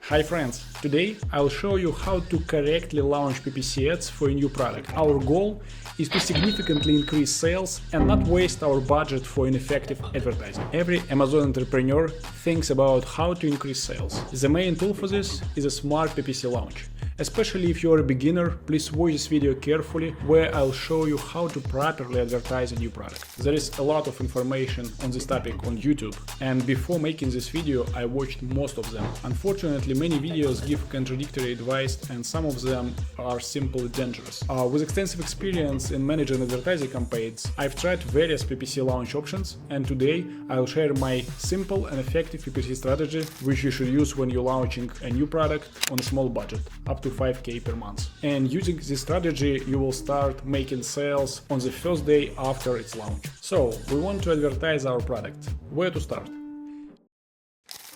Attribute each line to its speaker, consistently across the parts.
Speaker 1: Hi friends, today I'll show you how to correctly launch PPC ads for a new product. Our goal is to significantly increase sales and not waste our budget for ineffective advertising. Every Amazon entrepreneur thinks about how to increase sales. The main tool for this is a smart PPC launch. Especially if you're a beginner, please watch this video carefully, where I'll show you how to properly advertise a new product. There is a lot of information on this topic on YouTube, and before making this video I watched most of them. Unfortunately, many videos give contradictory advice and some of them are simply dangerous. With extensive experience in managing advertising campaigns, I've tried various PPC launch options, and today I'll share my simple and effective PPC strategy which you should use when you're launching a new product on a small budget, up to 5K per month. And using this strategy, you will start making sales on the first day after its launch. So, we want to advertise our product. Where to start?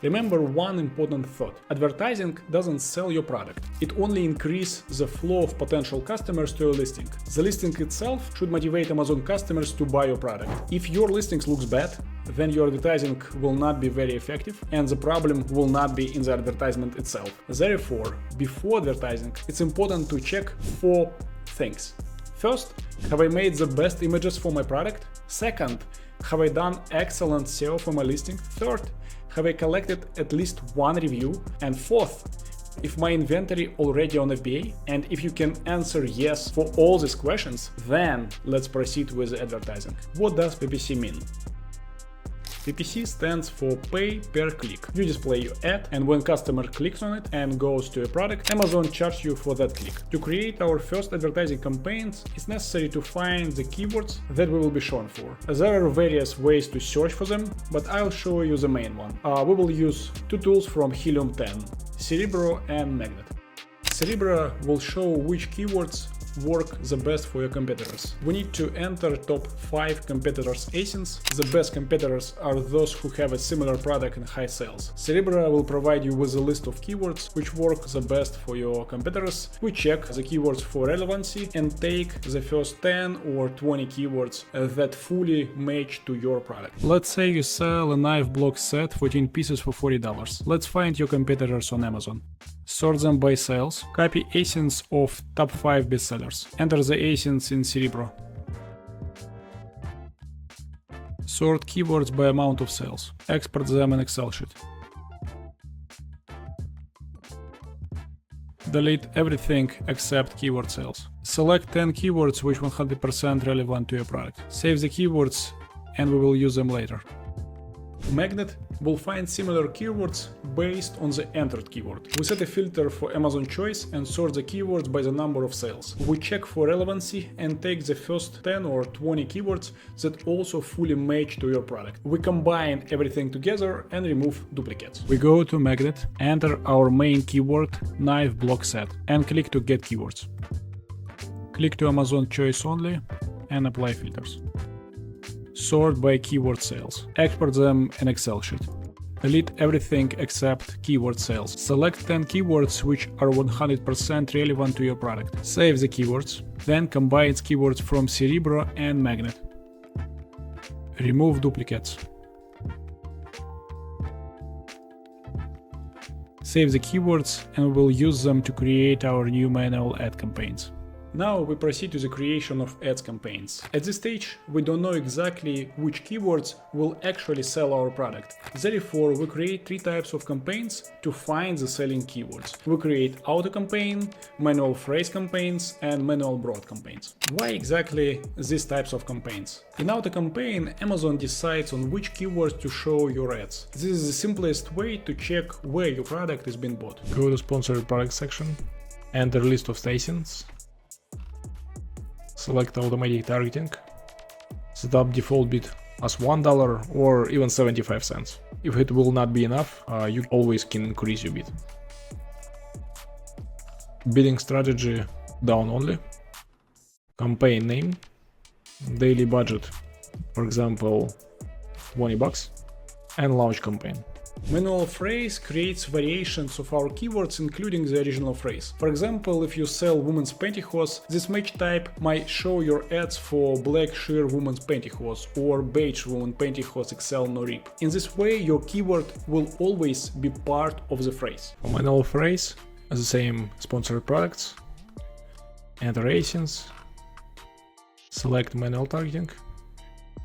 Speaker 1: Remember one important thought. Advertising doesn't sell your product. It only increases the flow of potential customers to your listing. The listing itself should motivate Amazon customers to buy your product. If your listing looks bad, then your advertising will not be very effective and the problem will not be in the advertisement itself. Therefore, before advertising, it's important to check 4 things. First, have I made the best images for my product? Second, have I done excellent SEO for my listing? Third, have I collected at least one review? And fourth, if my inventory already on FBA? And if you can answer yes for all these questions, then let's proceed with the advertising. What does PPC mean? PPC stands for pay per click. You display your ad, and when customer clicks on it and goes to a product, Amazon charges you for that click. To create our first advertising campaigns, it's necessary to find the keywords that we will be shown for. There are various ways to search for them, but I'll show you the main one. We will use 2 tools from Helium 10, Cerebro and Magnet. Cerebro will show which keywords work the best for your competitors. We need to enter top 5 competitors' ASINs. The best competitors are those who have a similar product and high sales. Cerebro will provide you with a list of keywords which work the best for your competitors. We check the keywords for relevancy and take the first 10 or 20 keywords that fully match to your product. Let's say you sell a knife block set, 14 pieces for $40. Let's find your competitors on Amazon. Sort them by sales. Copy ASINs of top 5 bestsellers. Enter the ASINs in Cerebro. Sort keywords by amount of sales. Export them in Excel sheet. Delete everything except keyword sales. Select 10 keywords which 100% relevant to your product. Save the keywords and we will use them later. Magnet will find similar keywords based on the entered keyword. We set a filter for Amazon choice and sort the keywords by the number of sales. We check for relevancy and take the first 10 or 20 keywords that also fully match to your product. We combine everything together and remove duplicates. We go to Magnet, enter our main keyword, knife block set, and click to get keywords. Click to Amazon choice only and apply filters. Sort by keyword sales. Export them in Excel sheet. Delete everything except keyword sales. Select 10 keywords which are 100% relevant to your product. Save the keywords. Then combine keywords from Cerebro and Magnet. Remove duplicates. Save the keywords and we will use them to create our new manual ad campaigns. Now we proceed to the creation of ads campaigns. At this stage, we don't know exactly which keywords will actually sell our product. Therefore, we create 3 types of campaigns to find the selling keywords. We create auto campaign, manual phrase campaigns, and manual broad campaigns. Why exactly these types of campaigns? In auto campaign, Amazon decides on which keywords to show your ads. This is the simplest way to check where your product is being bought.
Speaker 2: Go to sponsored product section, enter list of stations. Select automatic targeting, set up default bid as $1 or even 75 cents. If it will not be enough, you always can increase your bid. Bidding strategy down only. Campaign name, daily budget, for example, $20, and launch campaign.
Speaker 1: Manual phrase creates variations of our keywords including the original phrase. For example, if you sell women's pantyhose, this match type might show your ads for black sheer women's pantyhose or beige woman pantyhose XL no rip. In this way, your keyword will always be part of the phrase.
Speaker 2: For manual phrase, the same sponsored products, enter ASINs, select manual targeting,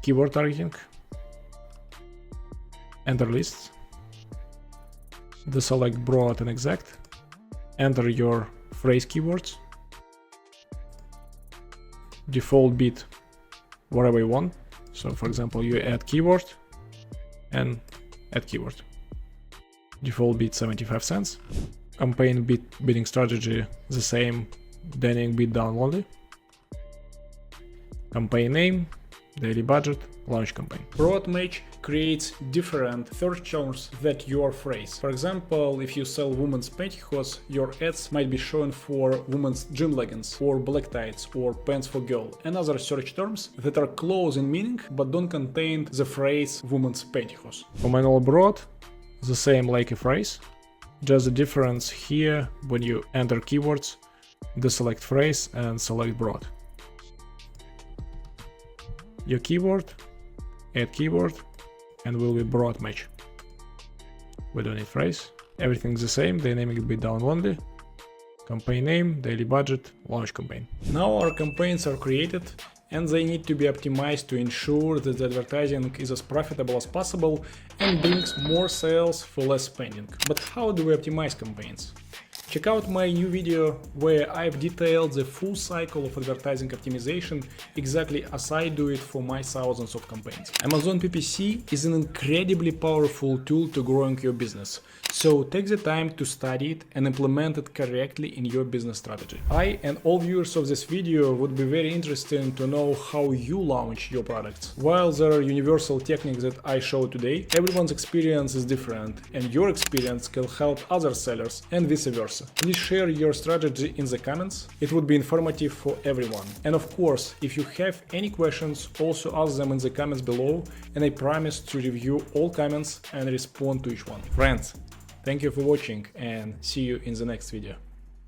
Speaker 2: keyword targeting, enter lists, deselect broad and exact, enter your phrase keywords, default bid whatever you want. So for example, you add keyword and add keyword. Default bid 75 cents. Campaign bidding strategy the same, dynamic bid down only. Campaign name, daily budget, launch campaign.
Speaker 1: Broad match creates different search terms than your phrase. For example, if you sell women's pantyhose, your ads might be shown for women's gym leggings or black tights or pants for girl, and other search terms that are close in meaning but don't contain the phrase women's pantyhose.
Speaker 2: For manual broad, the same like a phrase, just the difference here when you enter keywords, deselect phrase and select broad. Your keyword, add keyword, and will be broad match. We don't need phrase. Everything's the same, dynamic bid down only. Campaign name, daily budget, launch campaign.
Speaker 1: Now our campaigns are created and they need to be optimized to ensure that the advertising is as profitable as possible and brings more sales for less spending. But how do we optimize campaigns? Check out my new video where I've detailed the full cycle of advertising optimization exactly as I do it for my thousands of campaigns. Amazon PPC is an incredibly powerful tool to growing your business, so take the time to study it and implement it correctly in your business strategy. I and all viewers of this video would be very interested to know how you launch your products. While there are universal techniques that I show today, everyone's experience is different and your experience can help other sellers and vice versa. Please share your strategy in the comments, it would be informative for everyone. And of course, if you have any questions, also ask them in the comments below and I promise to review all comments and respond to each one. Friends, thank you for watching and see you in the next video.